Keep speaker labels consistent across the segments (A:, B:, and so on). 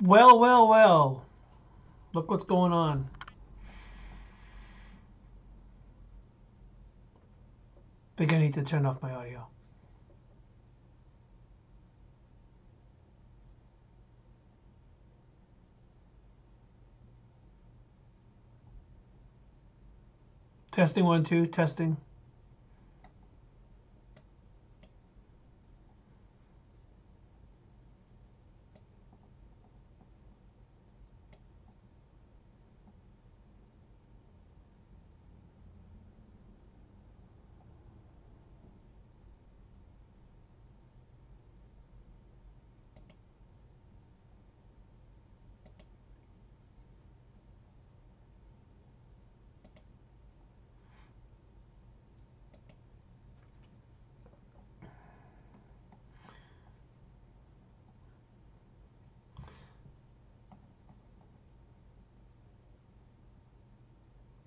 A: Well, well, well. Look what's going on. I think I need to turn off my audio. Testing 1, 2, testing.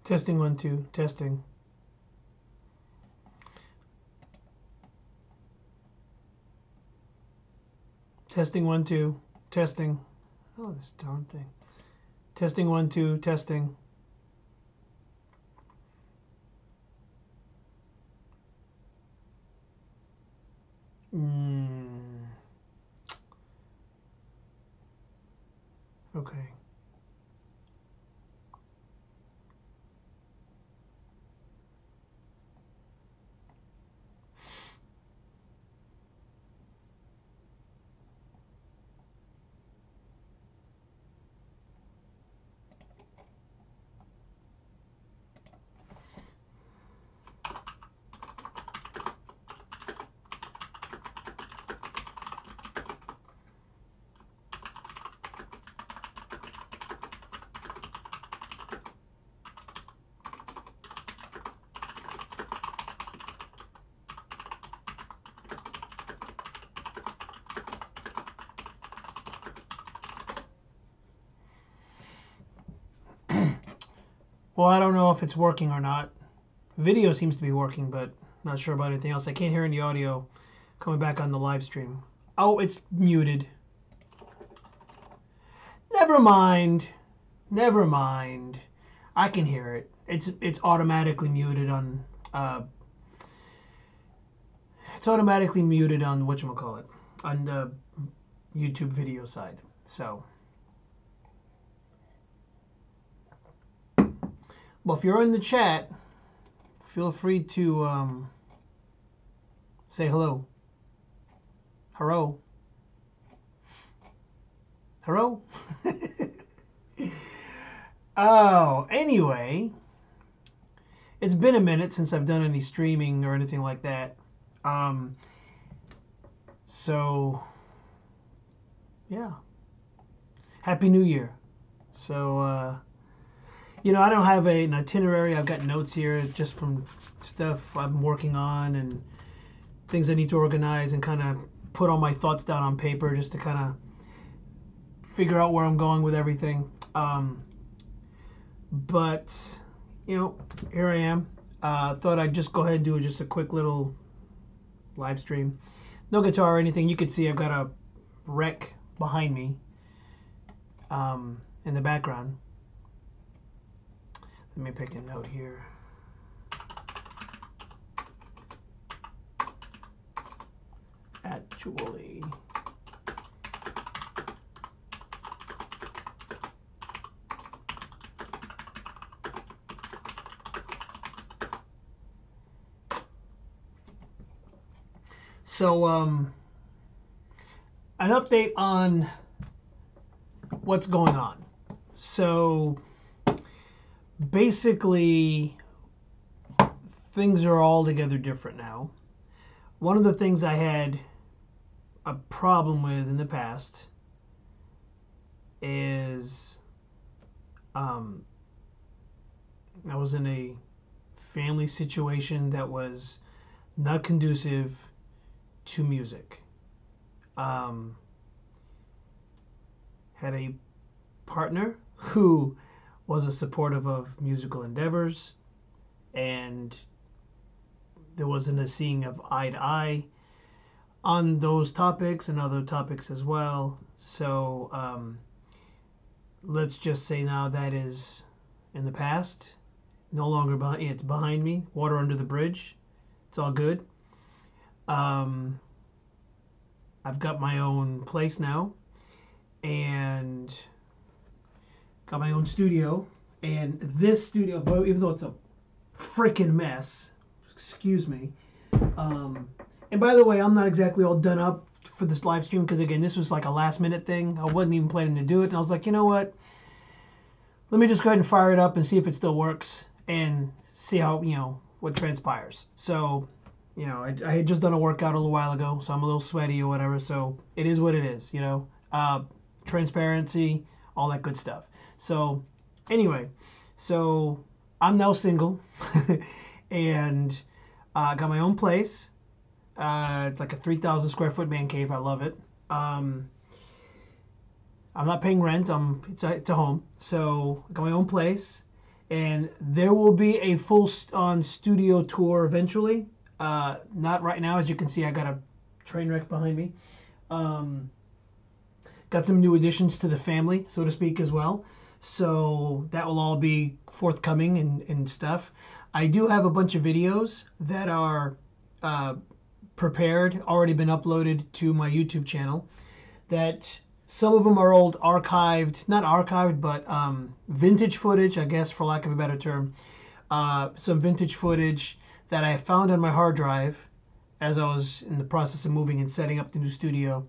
A: Testing 1, 2, testing. Testing 1, 2, testing. Oh, this darn thing. Testing 1, 2, testing. Okay. Well, I don't know if it's working or not. Video seems to be working, but not sure about anything else. I can't hear any audio coming back on the live stream. Oh, it's muted. Never mind. Never mind. I can hear it. It's automatically muted on it's automatically muted on whatchamacallit, on the YouTube video side. So, well, if you're in the chat, feel free to say hello. Hello. Hello. Oh, anyway, it's been a minute since I've done any streaming or anything like that. So, yeah. Happy New Year. So, I don't have an itinerary. I've got notes here just from stuff I'm working on and things I need to organize and kind of put all my thoughts down on paper just to kind of figure out where I'm going with everything. But, here I am. Thought I'd just go ahead and do just a quick little live stream. No guitar or anything. You can see I've got a rec behind me in the background. Let me pick a note here. Actually, so an update on what's going on. So basically, things are altogether different now. One of the things I had a problem with in the past is I was in a family situation that was not conducive to music. Had a partner who was supportive of musical endeavors, and there wasn't a seeing of eye to eye on those topics and other topics as well. So let's just say now that is in the past. No longer behind. It's behind me. Water under the bridge. It's all good. Um, I've got my own place now, and got my own studio. And this studio, even though it's a freaking mess, excuse me. And by the way, I'm not exactly all done up for this live stream because again, this was like a last minute thing. I wasn't even planning to do it, and I was like, you know what? Let me just go ahead and fire it up and see if it still works and see how what transpires. So, I had just done a workout a little while ago, so I'm a little sweaty or whatever. So it is what it is, transparency, all that good stuff. So anyway, so I'm now single and got my own place. It's like a 3,000 square foot man cave. I love it. I'm not paying rent. It's a home. So I got my own place, and there will be a full-on studio tour eventually. Not right now, as you can see. I got a train wreck behind me. Got some new additions to the family, so to speak, as well. So that will all be forthcoming and stuff. I do have a bunch of videos that are prepared, already been uploaded to my YouTube channel. That some of them are old archived, not archived, but vintage footage, I guess, for lack of a better term. Some vintage footage that I found on my hard drive as I was in the process of moving and setting up the new studio,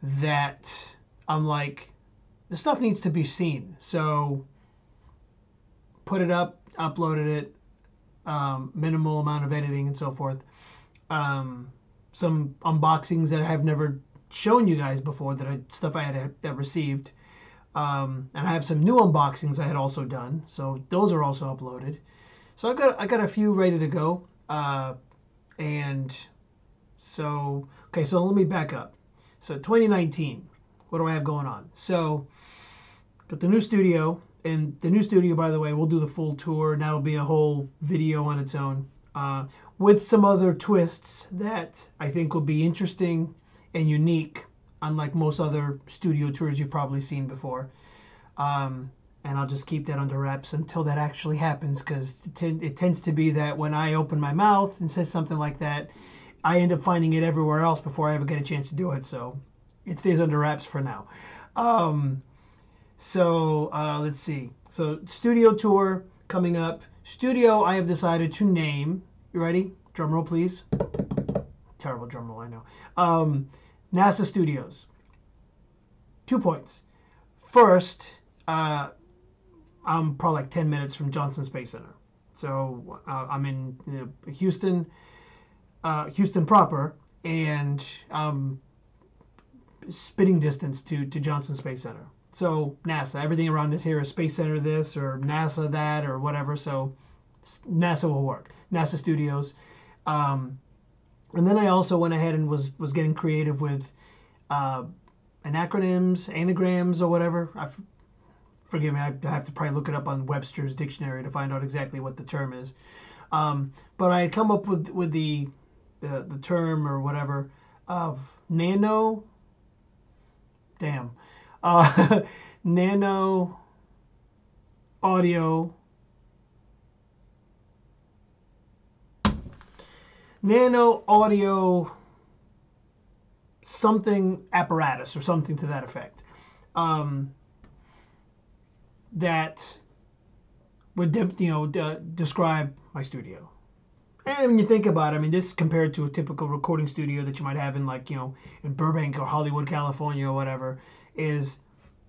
A: that I'm like, the stuff needs to be seen. So put it up, uploaded it, minimal amount of editing and so forth. Some unboxings that I have never shown you guys before, stuff I had received. And I have some new unboxings I had also done, so those are also uploaded. So I got a few ready to go. And so, okay, so let me back up. So 2019, what do I have going on? So got the new studio, and the new studio, by the way, we'll do the full tour, and that'll be a whole video on its own, with some other twists that I think will be interesting and unique, unlike most other studio tours you've probably seen before. And I'll just keep that under wraps until that actually happens, because it tends to be that when I open my mouth and say something like that, I end up finding it everywhere else before I ever get a chance to do it. So it stays under wraps for now. Let's see. So studio tour coming up. Studio I have decided to name. You ready? Drum roll, please. Terrible drum roll, I know. NASA Studios. 2 points. First, I'm probably like 10 minutes from Johnson Space Center. So I'm in Houston proper, and spitting distance to Johnson Space Center. So NASA, everything around this here is Space Center this or NASA that or whatever. So NASA will work. NASA Studios. And then I also went ahead and was getting creative with acronyms, anagrams, or whatever. Forgive me, I have to probably look it up on Webster's dictionary to find out exactly what the term is. But I had come up with the term or whatever of nano. Damn. Nano audio. Nano audio something apparatus or something to that effect. That would describe my studio. And when you think about it, I mean, this compared to a typical recording studio that you might have in in Burbank or Hollywood, California or whatever, this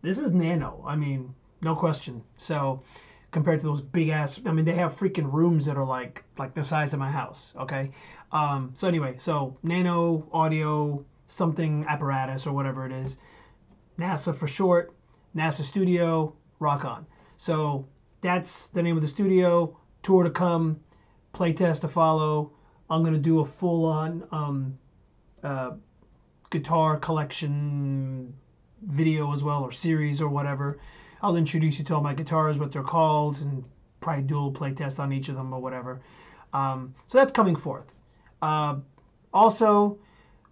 A: is nano. I mean, no question. So compared to those big ass, I mean, they have freaking rooms that are like the size of my house. Okay. So anyway, so nano audio something apparatus or whatever it is, NASA for short, NASA Studio, rock on. So that's the name of the studio. Tour to come, playtest to follow. I'm gonna do a full-on guitar collection video as well, or series or whatever. I'll introduce you to all my guitars, what they're called, and probably do a little playtest on each of them or whatever. So that's coming forth. Also,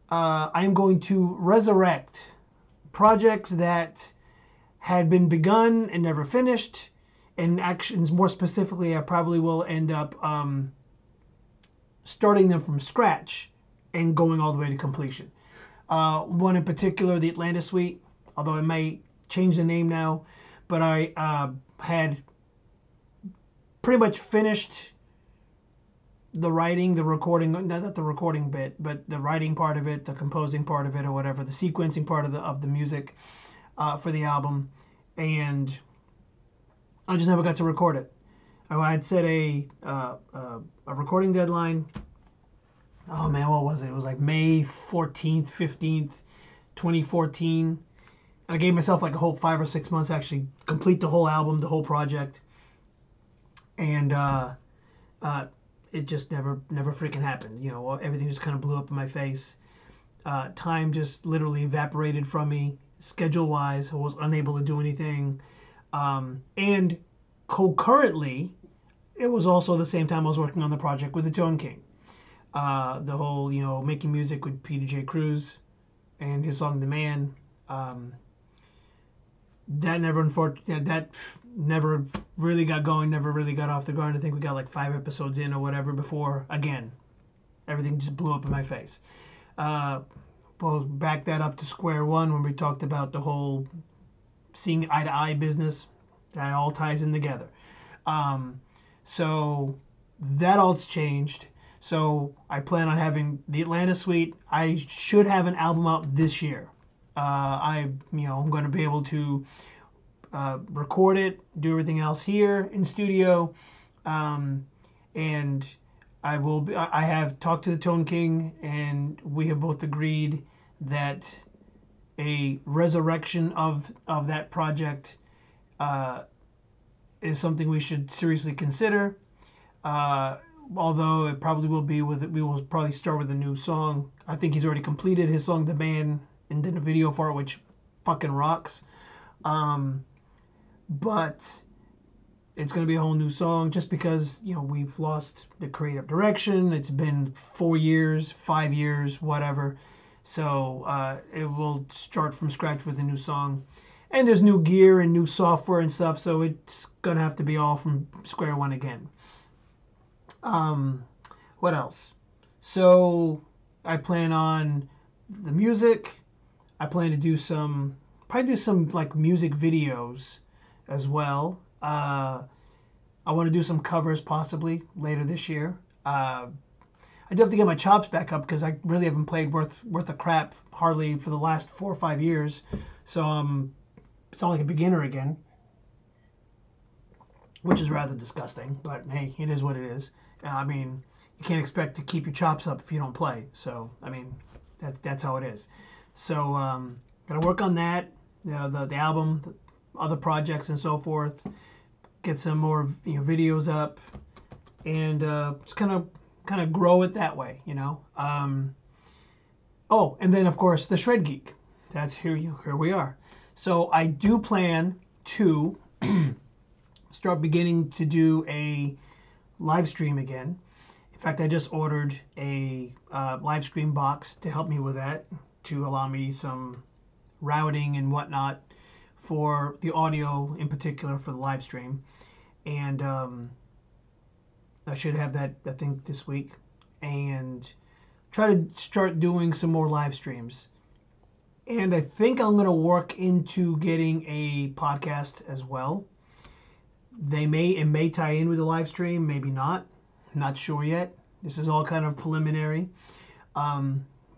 A: I am going to resurrect projects that had been begun and never finished, and actions more specifically, I probably will end up starting them from scratch and going all the way to completion. One in particular, the Atlanta Suite, although it may change the name now, but I had pretty much finished the writing, the recording, not the recording bit, but the writing part of it, the composing part of it, or whatever, the sequencing part of the music for the album, and I just never got to record it. I had set a recording deadline. Oh man, what was it? It was like May 14th, 15th, 2014. I gave myself like a whole 5 or 6 months to actually complete the whole album, the whole project, and it just never freaking happened. You know, everything just kind of blew up in my face. Time just literally evaporated from me, schedule-wise. I was unable to do anything, and concurrently, it was also the same time I was working on the project with the Tone King. The whole, you know, making music with Cruz and his song "The Man." That never really got going, never really got off the ground. I think we got like 5 episodes in or whatever before, again, everything just blew up in my face. We'll back that up to square one when we talked about the whole seeing eye to eye business. That all ties in together. So that all's changed. So I plan on having the Atlanta Suite. I should have an album out this year. I'm going to be able to record it, do everything else here in studio, and I have talked to the Tone King, and we have both agreed that a resurrection of that project is something we should seriously consider. Although it probably will be we will probably start with a new song. I think he's already completed his song "The Man" and did a video for it, which fucking rocks. But it's going to be a whole new song just because, you know, we've lost the creative direction. It's been 4 years, 5 years, whatever. So it will start from scratch with a new song. And there's new gear and new software and stuff, so it's going to have to be all from square one again. What else? So I plan on the music. I plan to probably do some like music videos as well. I want to do some covers possibly later this year. I do have to get my chops back up because I really haven't played worth of crap hardly for the last 4 or 5 years. So it's not like a beginner again, which is rather disgusting. But hey, it is what it is. I mean, you can't expect to keep your chops up if you don't play. So I mean, that's how it is. So gotta work on that. You know, the album, the other projects, and so forth. Get some more videos up, and just kind of grow it that way. You know. Oh, and then of course the Shred Geek. That's here we are. So I do plan to start beginning to do a live stream again. In fact, I just ordered a live stream box to help me with that, to allow me some routing and whatnot for the audio, in particular for the live stream. And I should have that, I think, this week, and try to start doing some more live streams. And I think I'm going to work into getting a podcast as well. It may tie in with the live stream, maybe not. Not sure yet. This is all kind of preliminary,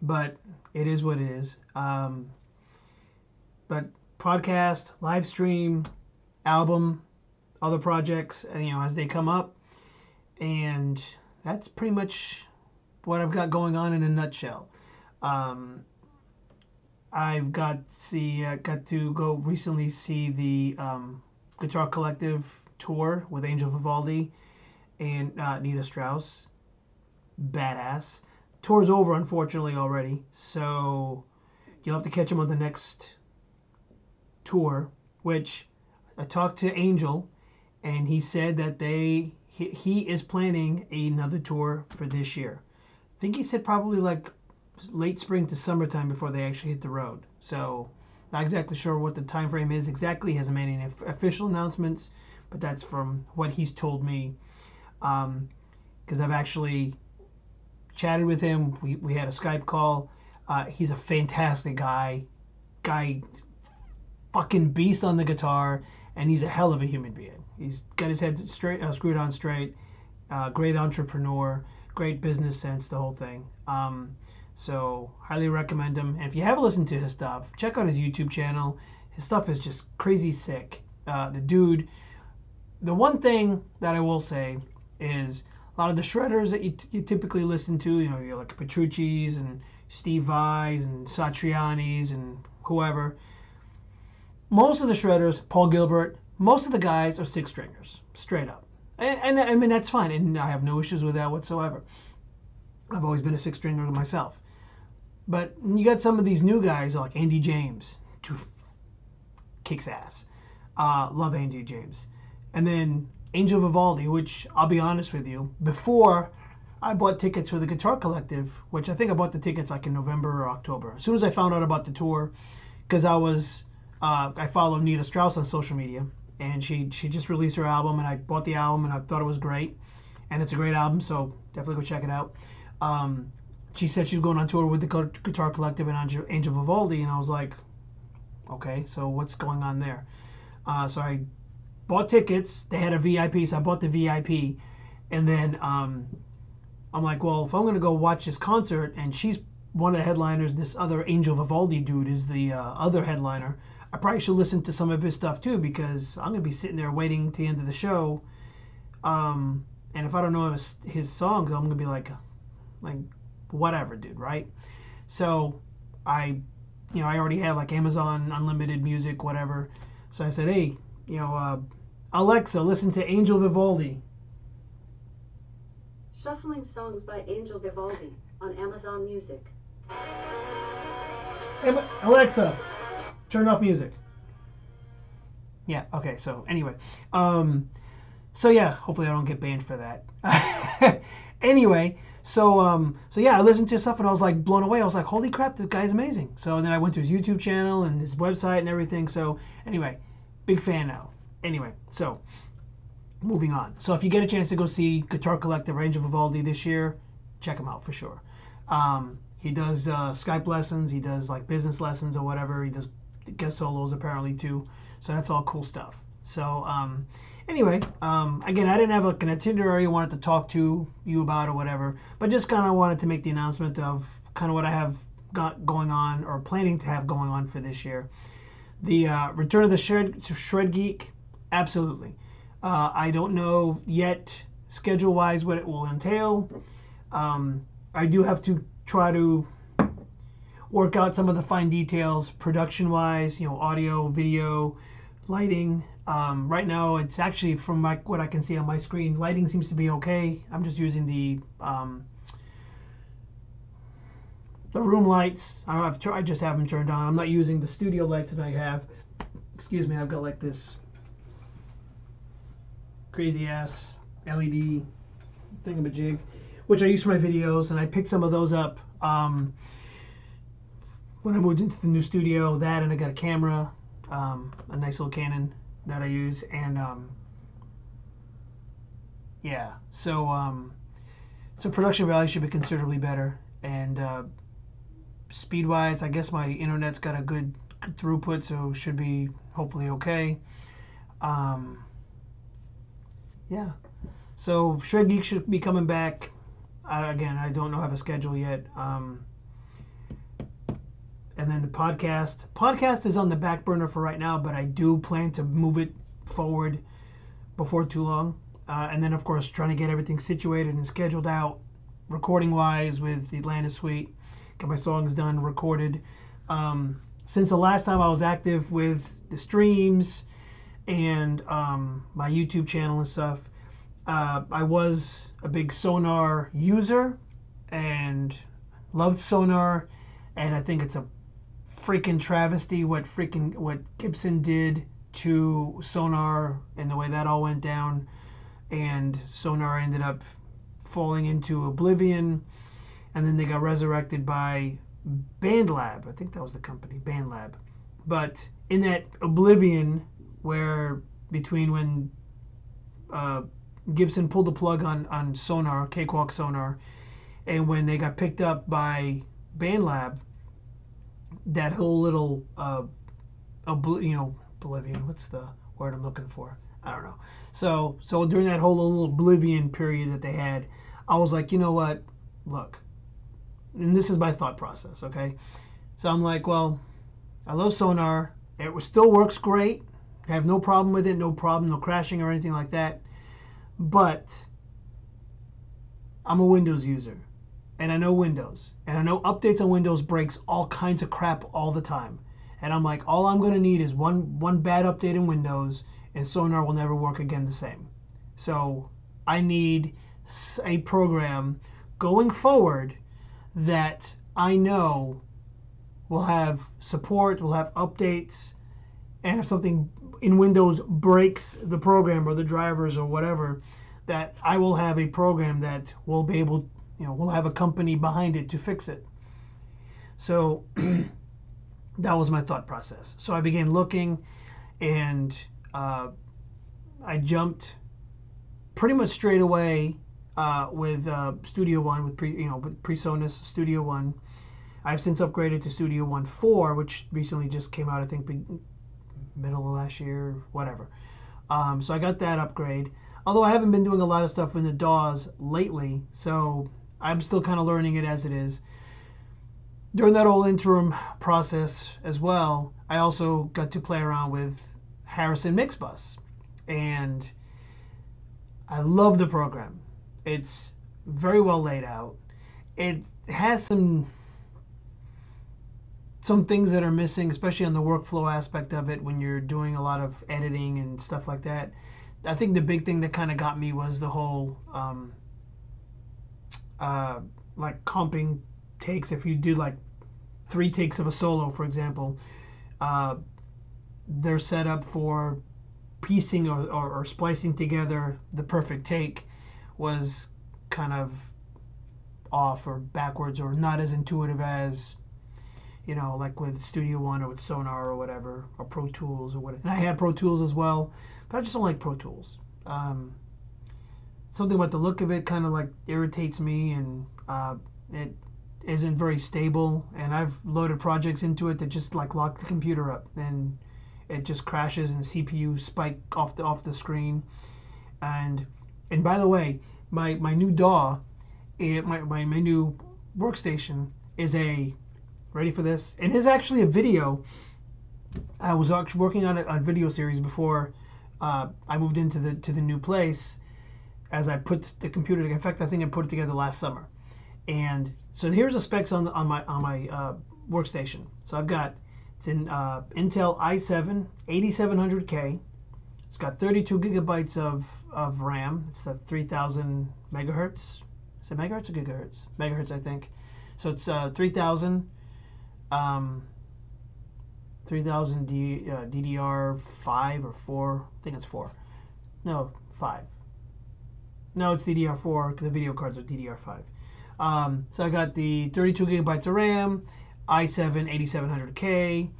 A: but it is what it is. But podcast, live stream, album, other projects, as they come up, and that's pretty much what I've got going on in a nutshell. I've got to go recently see the Guitar Collective tour with Angel Vivaldi and Nita Strauss. Badass. Tour's over, unfortunately, already, so you'll have to catch them on the next tour, which I talked to Angel, and he said that he is planning another tour for this year. I think he said probably like late spring to summertime before they actually hit the road. So Not exactly sure what the time frame is exactly. He hasn't made any official announcements, but that's from what he's told me. Because I've actually chatted with him. We had a Skype call. He's a fantastic guy. Fucking beast on the guitar, and he's a hell of a human being. He's got his head straight, screwed on straight. Great entrepreneur, great business sense, the whole thing. So highly recommend him. And if you haven't listened to his stuff, check out his YouTube channel. His stuff is just crazy sick. The dude. The one thing that I will say is a lot of the shredders that you typically listen to, you know, you're like Petrucci's and Steve Vai's and Satriani's and whoever. Most of the shredders, Paul Gilbert, most of the guys are six stringers, straight up. And I mean, that's fine, and I have no issues with that whatsoever. I've always been a six stringer myself. But you got some of these new guys like Andy James, kicks ass. Love Andy James. And then Angel Vivaldi, which I'll be honest with you, before I bought tickets for the Guitar Collective, which I think I bought the tickets like in November or October. As soon as I found out about the tour, because I follow Nita Strauss on social media, and she just released her album, and I bought the album, and I thought it was great, and it's a great album, so definitely go check it out. She said she was going on tour with the Guitar Collective and Angel Vivaldi, and I was like, okay, so what's going on there? So I bought tickets. They had a VIP, so I bought the VIP, and then I'm like, well, if I'm going to go watch this concert, and she's one of the headliners, this other Angel Vivaldi dude is the other headliner, I probably should listen to some of his stuff too, because I'm going to be sitting there waiting to the end of the show, and if I don't know his songs, I'm going to be like whatever, dude, right? So I already had like Amazon Unlimited Music, whatever. So I said, hey, Alexa, listen to Angel Vivaldi.
B: Shuffling songs by Angel Vivaldi on Amazon Music.
A: Alexa, turn off music. Yeah, okay, so anyway. So yeah, hopefully I don't get banned for that. Anyway, so yeah, I listened to his stuff and I was like blown away. I was like, holy crap, this guy's amazing. So then I went to his YouTube channel and his website and everything. So anyway, big fan now. Anyway, so moving on. So if you get a chance to go see Guitar Collective, Angel Vivaldi this year, check him out for sure. He does Skype lessons. He does like business lessons or whatever. He does guest solos apparently too. So that's all cool stuff. So anyway, again, I didn't have like an itinerary I wanted to talk to you about or whatever, but just kind of wanted to make the announcement of kind of what I have got going on or planning to have going on for this year. The return of the Shred Geek, absolutely. I don't know yet schedule-wise what it will entail. I do have to try to work out some of the fine details production-wise, audio, video, lighting. Right now, it's actually from what I can see on my screen, lighting seems to be okay. I'm just using the room lights. I just have them turned on. I'm not using the studio lights that I have. Excuse me, I've got like this crazy ass LED thingamajig, which I use for my videos, and I picked some of those up when I moved into the new studio. That, and I got a camera, a nice little Canon that I use, and yeah, so production value should be considerably better, and speed wise, I guess my internet's got a good throughput, so should be hopefully okay. Yeah, so Shred Geek should be coming back. Again, I don't know, have a schedule yet. And then the podcast is on the back burner for right now, but I do plan to move it forward before too long. And then, of course, trying to get everything situated and scheduled out, recording-wise, with the Atlanta Suite. Get my songs done, recorded. Since the last time I was active with the streams and my YouTube channel and stuff, I was a big Sonar user and loved Sonar, and I think it's a freaking travesty what Gibson did to Sonar and the way that all went down, and Sonar ended up falling into oblivion, and then they got resurrected by BandLab. I think that was the company, BandLab. But in that oblivion where between when Gibson pulled the plug on sonar, Cakewalk sonar, and when they got picked up by BandLab, that whole little oblivion. What's the word I'm looking for? I don't know. So during that whole little oblivion period that they had, I was like, you know what? Look, and this is my thought process, okay? So I'm like, well, I love sonar. It still works great. I have no problem with it. No problem, no crashing or anything like that. But I'm a Windows user, and I know Windows, and I know updates on Windows breaks all kinds of crap all the time. And I'm like, all I'm going to need is one bad update in Windows, and Sonar will never work again the same. So I need a program going forward that I know will have support, will have updates, and if something in Windows breaks the program or the drivers or whatever, that I will have a program that will be able, will have a company behind it to fix it. So that was my thought process. So I began looking, and I jumped pretty much straight away with Studio One, with PreSonus Studio One. I've since upgraded to Studio One 4, which recently just came out, I think, middle of last year, whatever. So I got that upgrade. Although I haven't been doing a lot of stuff in the DAWs lately, so I'm still kind of learning it as it is. During that whole interim process as well, I also got to play around with Harrison Mixbus, and I love the program. It's very well laid out. It has some things that are missing, especially on the workflow aspect of it when you're doing a lot of editing and stuff like that. I think the big thing that kind of got me was the whole like comping takes. If you do like 3 takes of a solo, for example, they're set up for piecing or splicing together the perfect take was kind of off or backwards or not as intuitive as, like with Studio One or with Sonar or whatever, or Pro Tools or whatever. And I had Pro Tools as well, but I just don't like Pro Tools. Something about the look of it kind of like irritates me, and it isn't very stable. And I've loaded projects into it that just like lock the computer up, and it just crashes and the CPU spike off the screen. And by the way, my new DAW, my new workstation is a, ready for this? It is actually a video. I was actually working on a video series before I moved into the new place. As I put the computer together, in fact, I think I put it together last summer. And so here's the specs on my workstation. So it's an Intel i7 8700K. It's got 32 gigabytes of RAM. It's the 3000 megahertz. Is it megahertz or gigahertz? Megahertz, I think. So it's 3000 DDR5 or 4. I think it's 4. No, 5. No, it's DDR4 because the video cards are DDR5. So I got the 32 gigabytes of RAM, i7 8700K.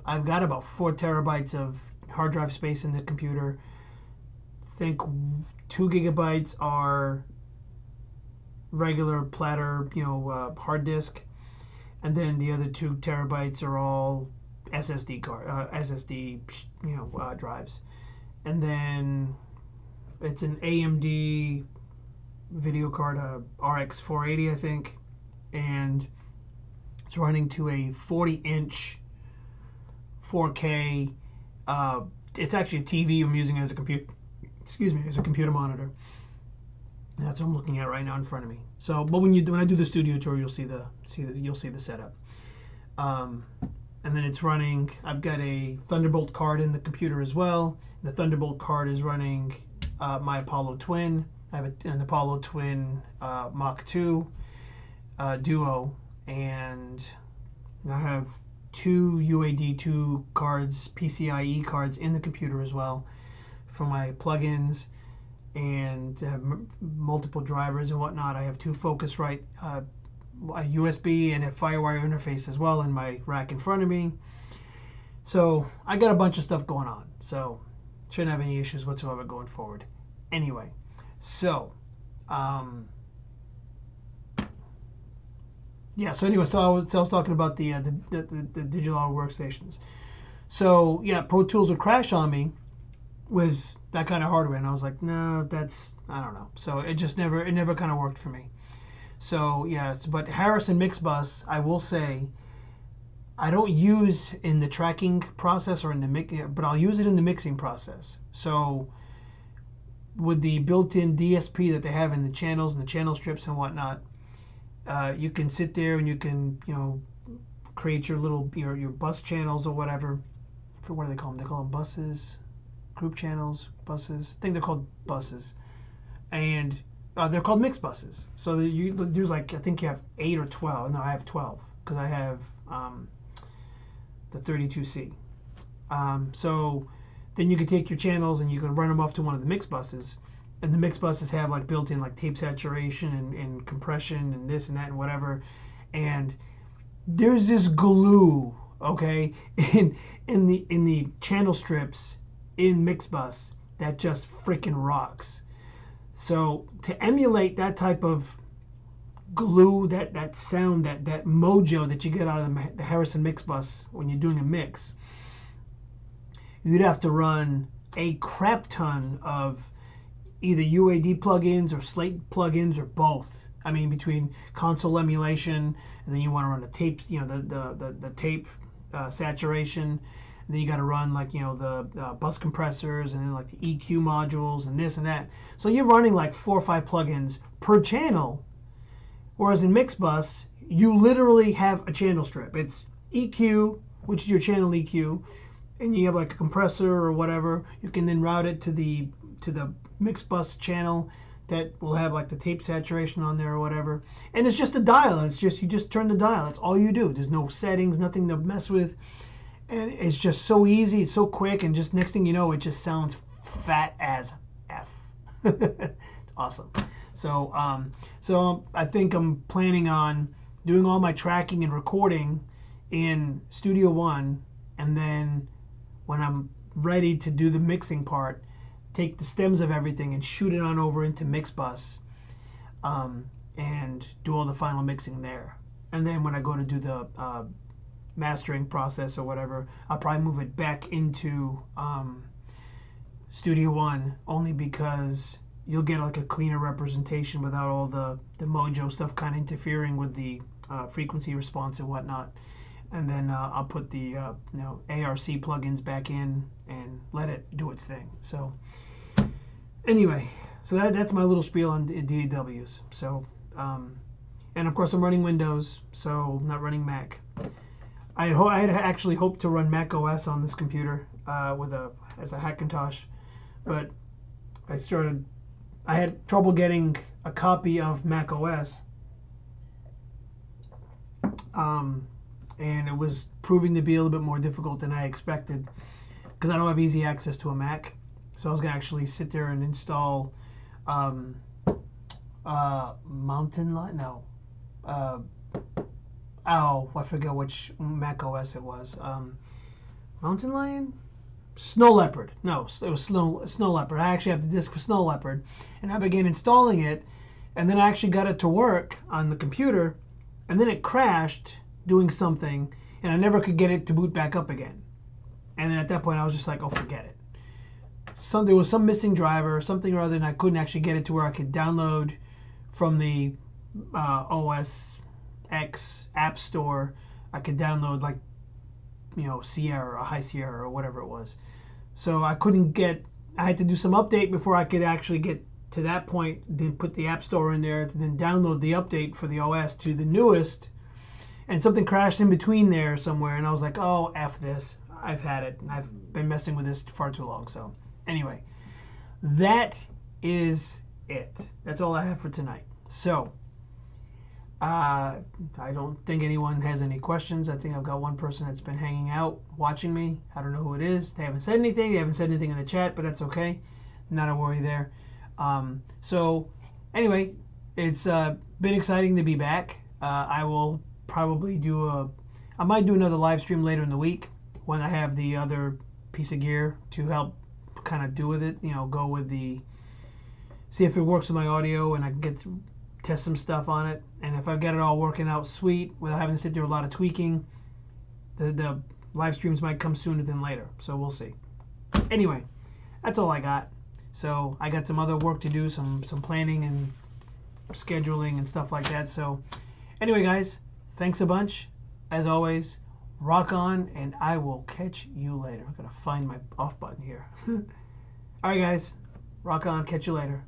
A: I've got about 4 terabytes of hard drive space in the computer. I think 2 gigabytes are regular platter, hard disk, and then the other 2 terabytes are all SSD drives. And then it's an AMD video card, RX 480, I think, and it's running to a 40-inch 4K. It's actually a TV. I'm using it as a computer. Excuse me, as a computer monitor. That's what I'm looking at right now in front of me. So, but when I do the studio tour, you'll see the setup. And then it's running. I've got a Thunderbolt card in the computer as well. The Thunderbolt card is running my Apollo Twin. I have an Apollo Twin Mach 2 Duo, and I have 2 UAD2 cards, PCIe cards in the computer as well for my plugins, and have multiple drivers and whatnot. I have 2 Focusrite, a USB and a FireWire interface as well in my rack in front of me. So I got a bunch of stuff going on. So shouldn't have any issues whatsoever going forward. Anyway, so yeah. So anyway, so I was talking about the digital audio workstations. So yeah, Pro Tools would crash on me with that kind of hardware, and I was like, no, that's I don't know. So it never kind of worked for me. So yes, but Harrison Mixbus, I will say, I don't use in the tracking process or in the mix, but I'll use it in the mixing process. So with the built-in DSP that they have in the channels and the channel strips and whatnot, you can sit there and you can create your bus channels or whatever. What do they call them? They call them buses, group channels, buses. I think they're called buses, and they're called mix buses. So there's like I think you have 8 or 12. No, I have 12 because I have the 32C. So then you can take your channels and you can run them off to one of the mix buses. And the mix buses have like built-in like tape saturation and compression and this and that and whatever. And there's this glue, okay, in the channel strips in Mixbus that just freaking rocks. So to emulate that type of glue, that sound, that mojo that you get out of the Harrison Mixbus when you're doing a mix, you'd have to run a crap ton of either UAD plugins or Slate plugins or both. I mean, between console emulation, and then you want to run the tape, the tape saturation. And then you got to run like the bus compressors and then like the EQ modules and this and that. So you're running like 4 or 5 plugins per channel. Whereas in Mixbus, you literally have a channel strip. It's EQ, which is your channel EQ, and you have like a compressor or whatever. You can then route it to the Mixbus channel that will have like the tape saturation on there or whatever. And it's just a dial. It's just you just turn the dial. That's all you do. There's no settings, nothing to mess with. And it's just so easy, it's so quick, and just next thing you know, it just sounds fat as F. It's awesome. So I think I'm planning on doing all my tracking and recording in Studio One, and then when I'm ready to do the mixing part, take the stems of everything and shoot it on over into Mixbus, and do all the final mixing there. And then when I go to do the mastering process or whatever, I'll probably move it back into Studio One, only because you'll get like a cleaner representation without all the mojo stuff kind of interfering with the frequency response and whatnot. And then I'll put the ARC plugins back in and let it do its thing. So anyway, so that's my little spiel on DAWs. So and of course I'm running Windows, so I'm not running Mac. I had actually hoped to run Mac OS on this computer as a Hackintosh, but I had trouble getting a copy of Mac OS, and it was proving to be a little bit more difficult than I expected because I don't have easy access to a Mac. So I was gonna actually sit there and install Mountain Lion. No. I forget which Mac OS it was. Mountain Lion? Snow Leopard. No, it was Snow Leopard. I actually have the disk for Snow Leopard. And I began installing it, and then I actually got it to work on the computer, and then it crashed doing something, and I never could get it to boot back up again. And then at that point, I was just like, oh, forget it. There was some missing driver or something or other, and I couldn't actually get it to where I could download from the OS X App Store. I could download like Sierra or High Sierra or whatever it was. So I had to do some update before I could actually get to that point, then put the App Store in there to then download the update for the OS to the newest, and something crashed in between there somewhere, and I was like, oh, F this. I've had it, and I've been messing with this far too long. So anyway, that is it. That's all I have for tonight. So I don't think anyone has any questions. I think I've got one person that's been hanging out, watching me. I don't know who it is. They haven't said anything. They haven't said anything in the chat, but that's okay. Not a worry there. So anyway, it's been exciting to be back. I will probably I might do another live stream later in the week. when I have the other piece of gear to help kind of do with it. Go with see if it works with my audio, and I can test some stuff on it. And if I get it all working out sweet without having to sit there with a lot of tweaking, the live streams might come sooner than later. So we'll see. Anyway, that's all I got. So I got some other work to do, some planning and scheduling and stuff like that. So anyway, guys, thanks a bunch. As always, rock on, and I will catch you later. I'm going to find my off button here. All right, guys, rock on. Catch you later.